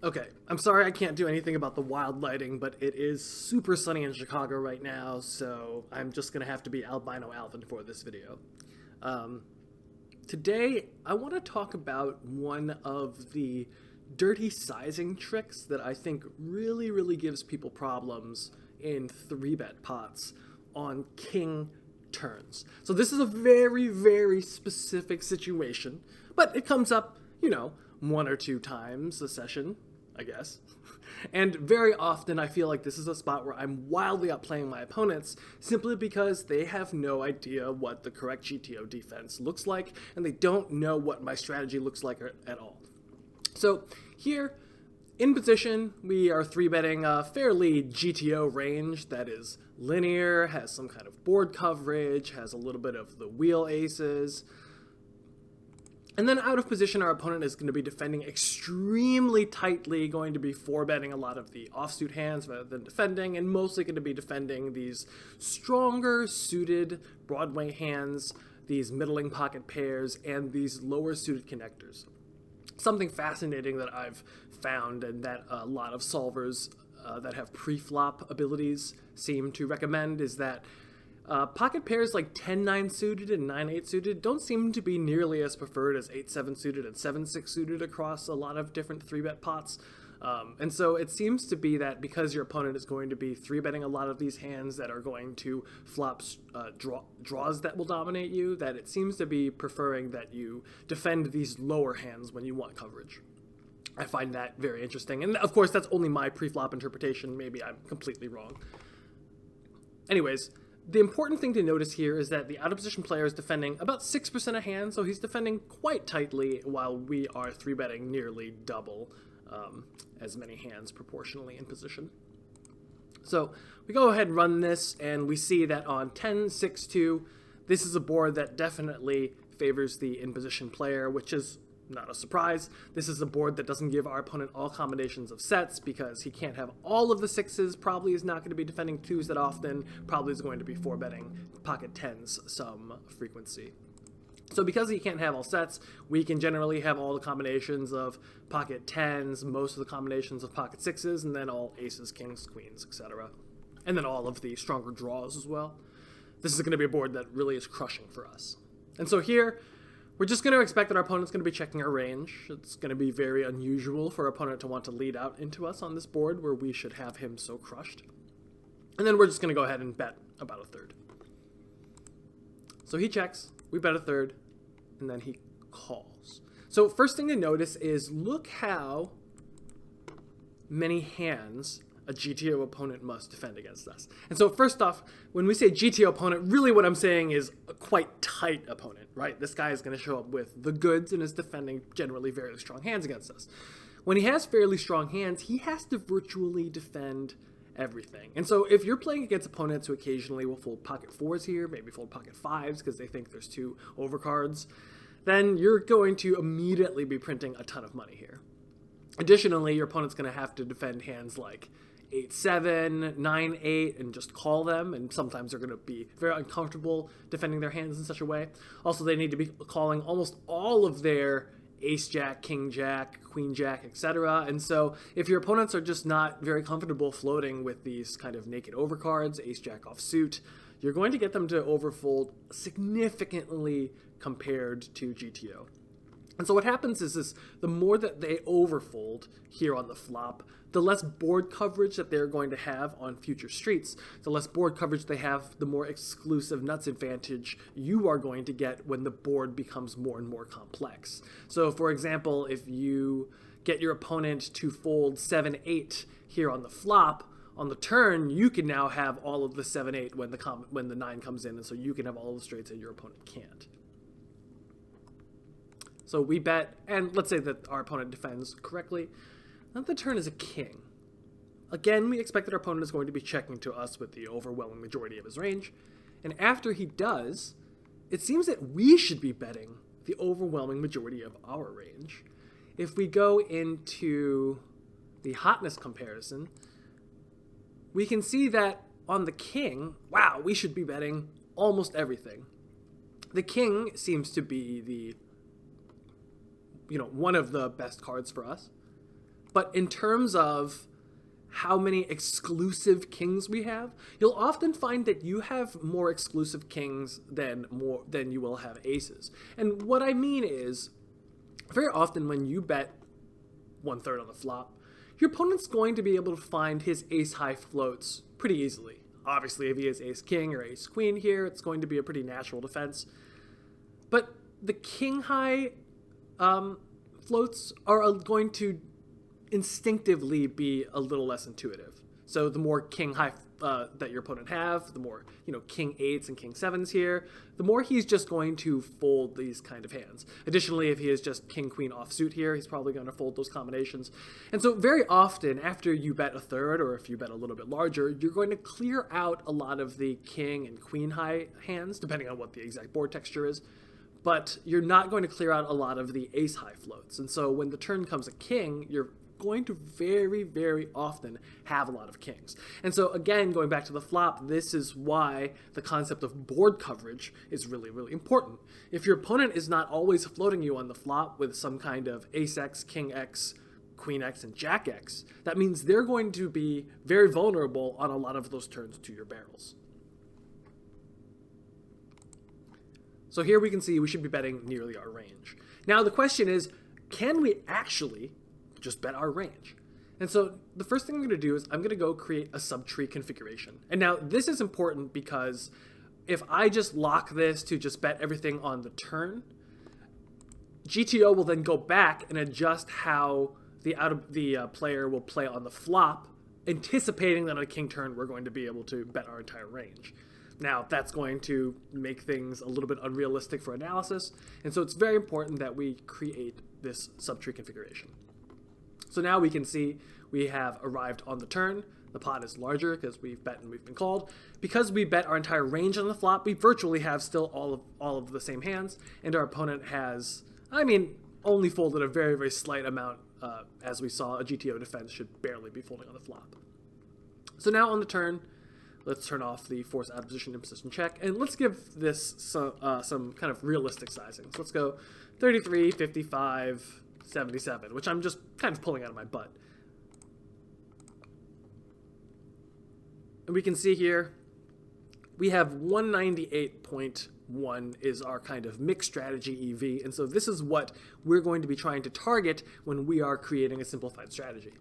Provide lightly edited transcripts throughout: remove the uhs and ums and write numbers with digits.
Okay, I'm sorry I can't do anything about the wild lighting, but it is super sunny in Chicago right now, so I'm just gonna have to be albino Alvin for this video. Um, Today, I want to talk about one of the dirty sizing tricks that I think really gives people problems in 3-bet pots on king turns. So this is a very specific situation, but it comes up, one or two times a session, I guess. And very often I feel like this is a spot where I'm wildly outplaying my opponents simply because they have no idea what the correct GTO defense looks like, and they don't know what my strategy looks like at all. So here, in position, we are 3-betting a fairly GTO range that is linear, has some kind of board coverage, has a little bit of the wheel aces. And then out of position, our opponent is going to be defending extremely tightly, going to be 4-betting a lot of the offsuit hands rather than defending, and mostly going to be defending these stronger suited Broadway hands, these middling pocket pairs, and these lower suited connectors. Something fascinating that I've found and that a lot of solvers that have pre-flop abilities seem to recommend is that pocket pairs like 10-9 suited and 9-8 suited don't seem to be nearly as preferred as 8-7 suited and 7-6 suited across a lot of different 3-bet pots. And so it seems to be that because your opponent is going to be 3-betting a lot of these hands that are going to flop draws that will dominate you, that it seems to be preferring that you defend these lower hands when you want coverage. I find that very interesting. And of course, that's only my pre-flop interpretation. Maybe I'm completely wrong. Anyways, the important thing to notice here is that the out-of-position player is defending about 6% of hands, so he's defending quite tightly while we are 3-betting nearly double as many hands proportionally in position. So we go ahead and run this, and we see that on 10-6-2, this is a board that definitely favors the in-position player, which is not a surprise. This is a board that doesn't give our opponent all combinations of sets because he can't have all of the 6s, probably is not going to be defending 2s that often, probably is going to be 4-betting pocket 10s some frequency. So because he can't have all sets, we can generally have all the combinations of pocket 10s, most of the combinations of pocket 6s, and then all aces, kings, queens, etc. And then all of the stronger draws as well. This is going to be a board that really is crushing for us. And so here, we're just going to expect that our opponent's going to be checking our range. It's going to be very unusual for our opponent to want to lead out into us on this board where we should have him so crushed. And then we're just going to go ahead and bet about a third. So he checks, we bet a third, and then he calls. So first thing to notice is look how many hands a GTO opponent must defend against us. And so first off, when we say GTO opponent, really what I'm saying is a quite tight opponent, right? This guy is going to show up with the goods and is defending generally very strong hands against us. When he has fairly strong hands, he has to virtually defend everything. And so if you're playing against opponents who occasionally will fold pocket 4s here, maybe fold pocket 5s because they think there's 2 overcards, then you're going to immediately be printing a ton of money here. Additionally, your opponent's going to have to defend hands like 8-7, 9-8, and just call them, and sometimes they're going to be very uncomfortable defending their hands in such a way. Also, they need to be calling almost all of their ace-jack, king-jack, queen-jack, etc. And so if your opponents are just not very comfortable floating with these kind of naked overcards, ace-jack offsuit, you're going to get them to overfold significantly compared to GTO. And so what happens is the more that they overfold here on the flop, the less board coverage that they're going to have on future streets. The less board coverage they have, the more exclusive nuts advantage you are going to get when the board becomes more and more complex. So for example, if you get your opponent to fold 7-8 here on the flop, on the turn, you can now have all of the 7-8 when the 9 comes in, and so you can have all the straights that your opponent can't. So we bet, and let's say that our opponent defends correctly. Then the turn is a king. Again, we expect that our opponent is going to be checking to us with the overwhelming majority of his range. And after he does, it seems that we should be betting the overwhelming majority of our range. If we go into the hotness comparison, we can see that on the king, wow, we should be betting almost everything. The king seems to be the one of the best cards for us. But in terms of how many exclusive kings we have, you'll often find that you have more exclusive kings than you will have aces. And what I mean is, very often when you bet 1/3 on the flop, your opponent's going to be able to find his ace-high floats pretty easily. Obviously, if he has ace-king or ace-queen here, it's going to be a pretty natural defense. But the king-high floats are going to instinctively be a little less intuitive. So the more king-high that your opponent have, the more, king 8s and king 7s here, the more he's just going to fold these kind of hands. Additionally, if he has just king queen offsuit here, he's probably going to fold those combinations. And so very often, after you bet 1/3, or if you bet a little bit larger, you're going to clear out a lot of the king and queen high hands, depending on what the exact board texture is. But you're not going to clear out a lot of the ace high floats. And so when the turn comes a king, you're going to very, very often have a lot of kings. And so again, going back to the flop, this is why the concept of board coverage is really, really important. If your opponent is not always floating you on the flop with some kind of ace X, king X, queen X, and jack X, that means they're going to be very vulnerable on a lot of those turns to your barrels. So here we can see we should be betting nearly our range. Now the question is, can we actually just bet our range? And so the first thing I'm going to do is I'm going to go create a subtree configuration. And now this is important because if I just lock this to just bet everything on the turn, GTO will then go back and adjust how the player will play on the flop, anticipating that on a king turn we're going to be able to bet our entire range. Now, that's going to make things a little bit unrealistic for analysis, and so it's very important that we create this subtree configuration. So now we can see we have arrived on the turn. The pot is larger because we've bet and we've been called. Because we bet our entire range on the flop, we virtually have still all of the same hands, and our opponent has, only folded a very, very slight amount. As we saw, a GTO defense should barely be folding on the flop. So now on the turn, let's turn off the force out of position imposition check, and let's give this some kind of realistic sizing. So let's go 33, 55, 77, which I'm just kind of pulling out of my butt. And we can see here, we have 198.1 is our kind of mixed strategy EV, and so this is what we're going to be trying to target when we are creating a simplified strategy.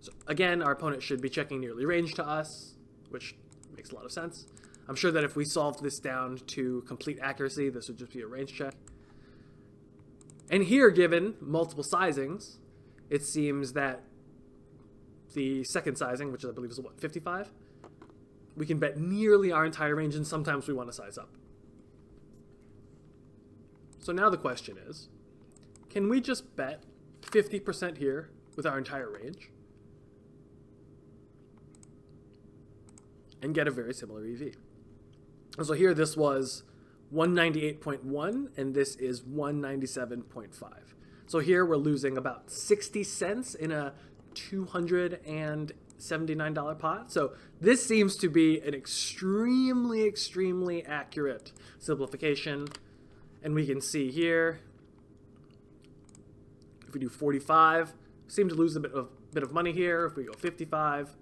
So again, our opponent should be checking nearly range to us, which makes a lot of sense. I'm sure that if we solved this down to complete accuracy, this would just be a range check. And here, given multiple sizings, it seems that the second sizing, which I believe is 55, we can bet nearly our entire range, and sometimes we want to size up. So now the question is, can we just bet 50% here with our entire range and get a very similar EV? And so here this was 198.1, and this is 197.5. So here we're losing about 60 cents in a $279 pot. So this seems to be an extremely, extremely accurate simplification. And we can see here, if we do 45, seem to lose a bit of money here. If we go 55,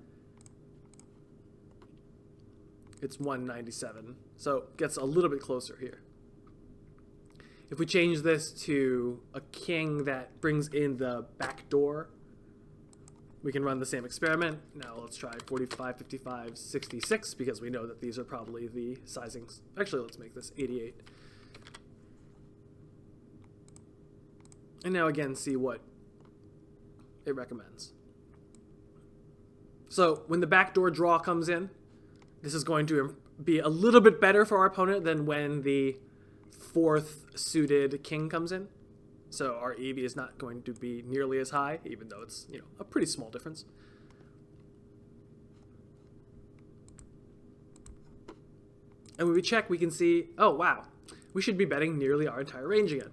it's 197. So it gets a little bit closer here. If we change this to a king that brings in the back door, we can run the same experiment. Now let's try 45, 55, 66, because we know that these are probably the sizings. Actually, let's make this 88. And now again, see what it recommends. So when the backdoor draw comes in, this is going to be a little bit better for our opponent than when the fourth suited king comes in. So our EV is not going to be nearly as high, even though it's a pretty small difference. And when we check, we can see, oh wow, we should be betting nearly our entire range again.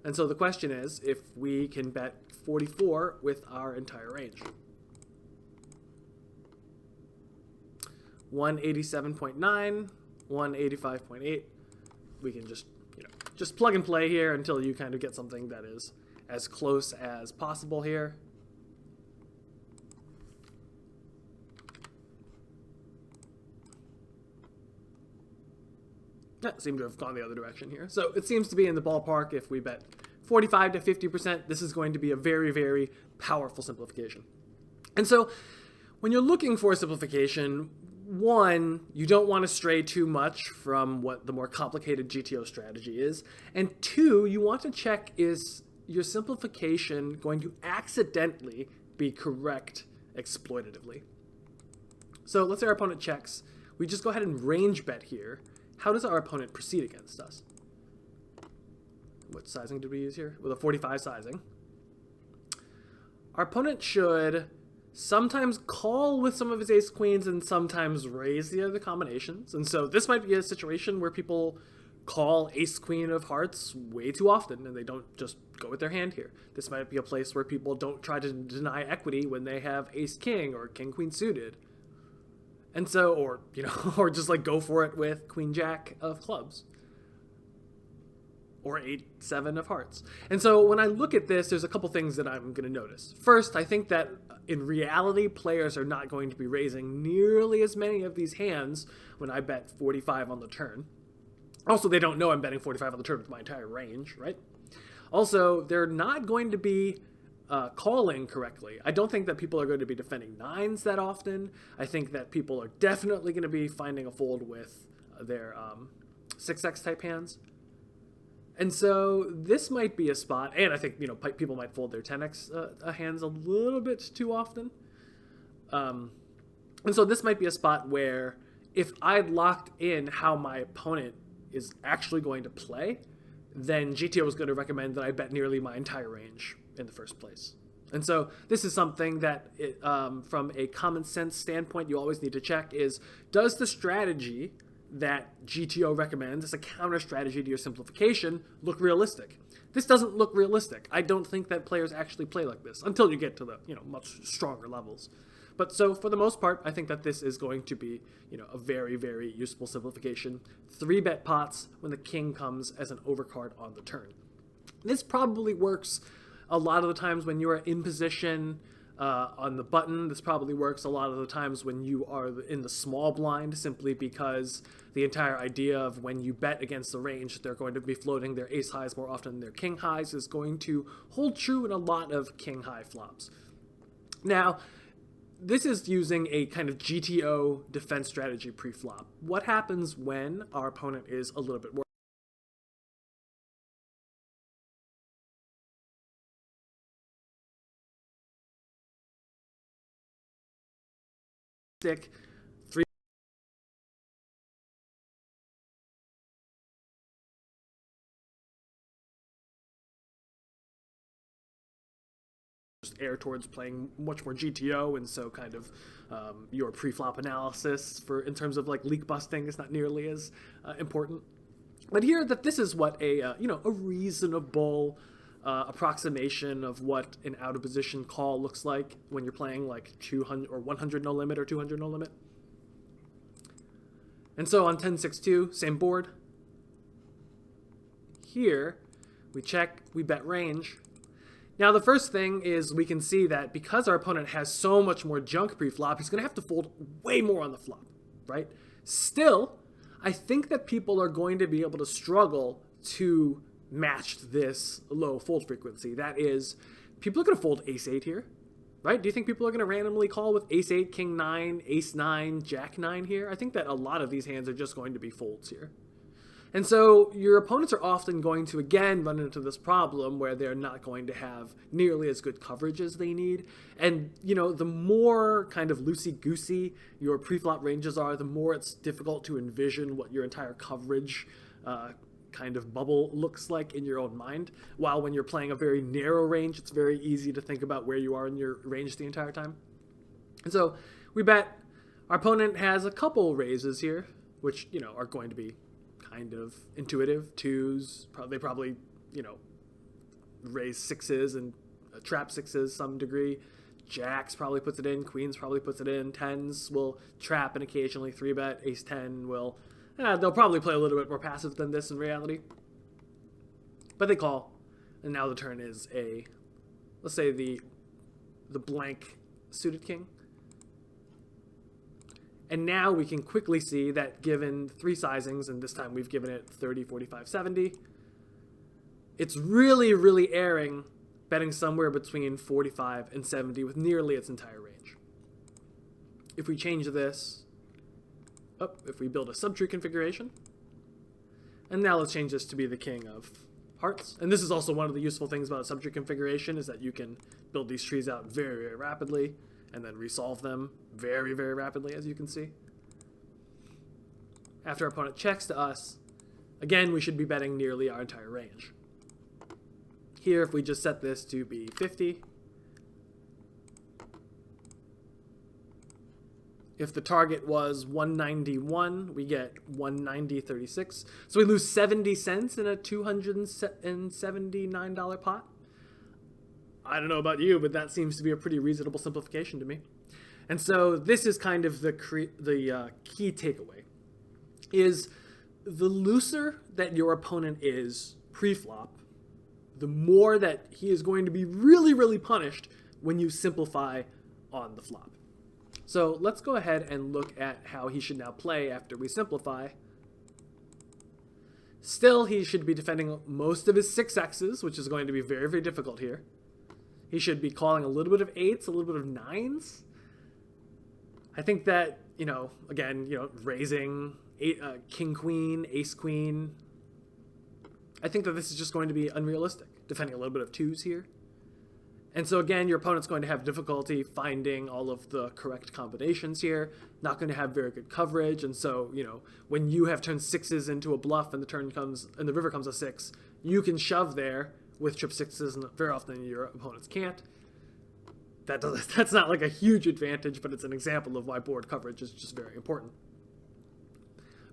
And so the question is if we can bet 44 with our entire range. 187.9, 185.8. We can just plug and play here until you kind of get something that is as close as possible here. That seemed to have gone the other direction here. So it seems to be in the ballpark. If we bet 45 to 50%, this is going to be a very, very powerful simplification. And so when you're looking for a simplification, one, you don't want to stray too much from what the more complicated GTO strategy is. And two, you want to check, is your simplification going to accidentally be correct exploitatively? So let's say our opponent checks. We just go ahead and range bet here. How does our opponent proceed against us? What sizing did we use here? With a 45 sizing. Our opponent should sometimes call with some of his ace queens and sometimes raise the other combinations. And so this might be a situation where people call ace queen of hearts way too often and they don't just go with their hand here. This might be a place where people don't try to deny equity when they have ace king or king queen suited. And so, or, you know, or just like go for it with queen jack of clubs. Or 8-7 of hearts. And so when I look at this, there's a couple things that I'm going to notice. First, I think that in reality, players are not going to be raising nearly as many of these hands when I bet 45 on the turn. Also, they don't know I'm betting 45 on the turn with my entire range, right? Also, they're not going to be calling correctly. I don't think that people are going to be defending nines that often. I think that people are definitely going to be finding a fold with their 6x type hands. And so this might be a spot, and I think, you know, people might fold their 10x hands a little bit too often. And so this might be a spot where if I'd locked in how my opponent is actually going to play, then GTO is going to recommend that I bet nearly my entire range in the first place. And so this is something that, from a common sense standpoint, you always need to check is, does the strategy that GTO recommends as a counter strategy to your simplification look realistic? This doesn't look realistic. I don't think that players actually play like this until you get to the, you know, much stronger levels. But so for the most part, I think that this is going to be, you know, a very, very useful simplification. 3-bet pots when the king comes as an overcard on the turn. This probably works a lot of the times when you are in position on the button. This probably works a lot of the times when you are in the small blind, simply because the entire idea of when you bet against the range, they're going to be floating their ace highs more often than their king highs is going to hold true in a lot of king high flops. Now, this is using a kind of GTO defense strategy pre-flop. What happens when our opponent is a little bit more stick? Air towards playing much more GTO, and so kind of your pre-flop analysis for in terms of like leak busting is not nearly as important. But here, that this is what a you know, a reasonable approximation of what an out of position call looks like when you're playing like 200 or 100 no limit or 200 no limit. And so on 10-6-2, same board. Here we check, we bet range. Now, the first thing is we can see that because our opponent has so much more junk pre-flop, he's going to have to fold way more on the flop, right? Still, I think that people are going to be able to struggle to match this low fold frequency. That is, people are going to fold ace-8 here, right? Do you think people are going to randomly call with ace-8, king-9, ace-9, jack-9 here? I think that a lot of these hands are just going to be folds here. And so your opponents are often going to, again, run into this problem where they're not going to have nearly as good coverage as they need. And, you know, the more kind of loosey-goosey your pre-flop ranges are, the more it's difficult to envision what your entire coverage kind of bubble looks like in your own mind. While when you're playing a very narrow range, it's very easy to think about where you are in your range the entire time. And so we bet. Our opponent has a couple raises here, which, you know, are going to be kind of intuitive. Twos, they probably, you know, raise sixes and trap sixes some degree. Jacks probably puts it in. Queens probably puts it in. Tens will trap and occasionally 3-bet. Ace-10 will, they'll probably play a little bit more passive than this in reality. But they call, and now the turn is a, let's say the blank suited king. And now we can quickly see that given 3 sizings, and this time we've given it 30, 45, 70, it's really, really erring betting somewhere between 45 and 70 with nearly its entire range. If we change this, if we build a subtree configuration, and now let's change this to be the king of hearts. And this is also one of the useful things about a subtree configuration, is that you can build these trees out very, very rapidly and then resolve them very, very rapidly, as you can see. After our opponent checks to us, again, we should be betting nearly our entire range. Here, if we just set this to be 50, if the target was 191, we get 190.36. So we lose 70 cents in a $279 pot. I don't know about you, but that seems to be a pretty reasonable simplification to me. And so this is kind of the key takeaway, is the looser that your opponent is pre-flop, the more that he is going to be really, really punished when you simplify on the flop. So let's go ahead and look at how he should now play after we simplify. Still, he should be defending most of his 6x's, which is going to be very, very difficult here. He should be calling a little bit of 8s, a little bit of 9s. I think that, again, raising king, queen, ace, queen. I think that this is just going to be unrealistic, defending a little bit of 2s here. And so again, your opponent's going to have difficulty finding all of the correct combinations here, not going to have very good coverage. And so, when you have turned 6s into a bluff and the river comes a 6, you can shove there with trip 6s, and very often your opponents can't. That's not like a huge advantage, but it's an example of why board coverage is just very important.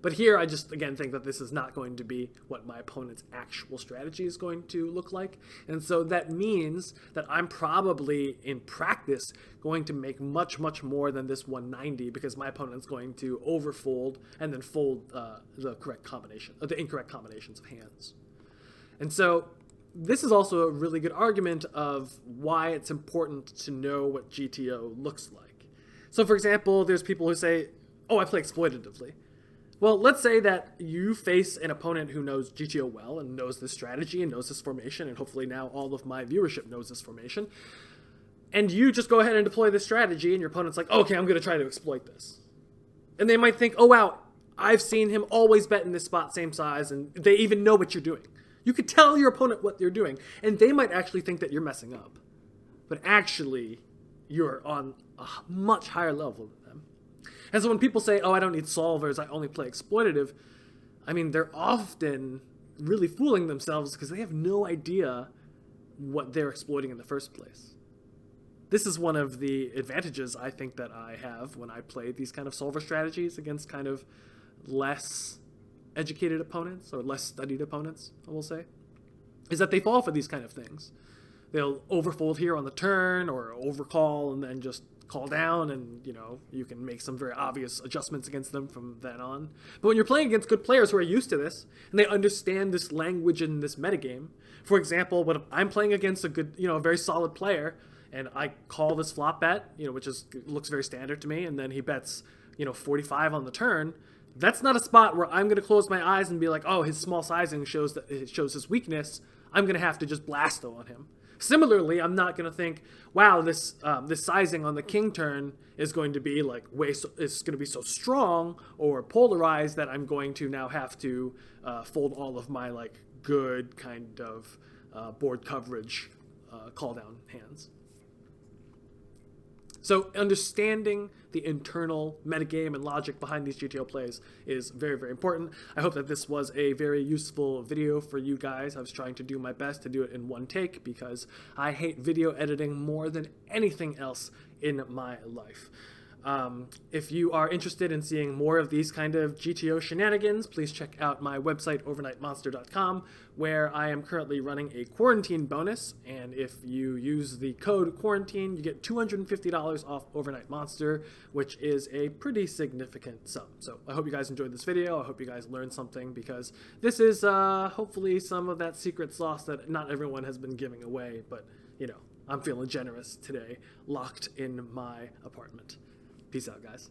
But here, I just, again, think that this is not going to be what my opponent's actual strategy is going to look like. And so that means that I'm probably, in practice, going to make much, much more than this 190, because my opponent's going to overfold and then fold the incorrect combinations of hands. And so this is also a really good argument of why it's important to know what GTO looks like. So, for example, there's people who say, oh, I play exploitatively. Well, let's say that you face an opponent who knows GTO well and knows this strategy and knows this formation, and hopefully now all of my viewership knows this formation, and you just go ahead and deploy this strategy, and your opponent's like, okay, I'm going to try to exploit this. And they might think, oh, wow, I've seen him always bet in this spot, same size, and they even know what you're doing. You could tell your opponent what you're doing, and they might actually think that you're messing up. But actually, you're on a much higher level than them. And so when people say, oh, I don't need solvers, I only play exploitative, I mean, they're often really fooling themselves because they have no idea what they're exploiting in the first place. This is one of the advantages I think that I have when I play these kind of solver strategies against kind of less educated opponents, or less studied opponents, I will say, is that they fall for these kind of things. They'll overfold here on the turn, or overcall and then just call down, and you can make some very obvious adjustments against them from then on. But when you're playing against good players who are used to this, and they understand this language in this metagame, for example, when I'm playing against a good, a very solid player, and I call this flop bet, which looks very standard to me, and then he bets, 45 on the turn, that's not a spot where I'm going to close my eyes and be like, oh, his small sizing shows his weakness. I'm going to have to just blast on him. Similarly, I'm not going to think, wow, this sizing on the king turn is going to be so strong or polarized that I'm going to now have to fold all of my good kind of board coverage call down hands. So understanding the internal metagame and logic behind these GTO plays is very, very important. I hope that this was a very useful video for you guys. I was trying to do my best to do it in one take because I hate video editing more than anything else in my life. If you are interested in seeing more of these kind of GTO shenanigans, please check out my website, overnightmonster.com, where I am currently running a quarantine bonus, and if you use the code quarantine, you get $250 off Overnight Monster, which is a pretty significant sum. So I hope you guys enjoyed this video. I hope you guys learned something, because this is hopefully some of that secret sauce that not everyone has been giving away, but I'm feeling generous today, locked in my apartment. Peace out, guys.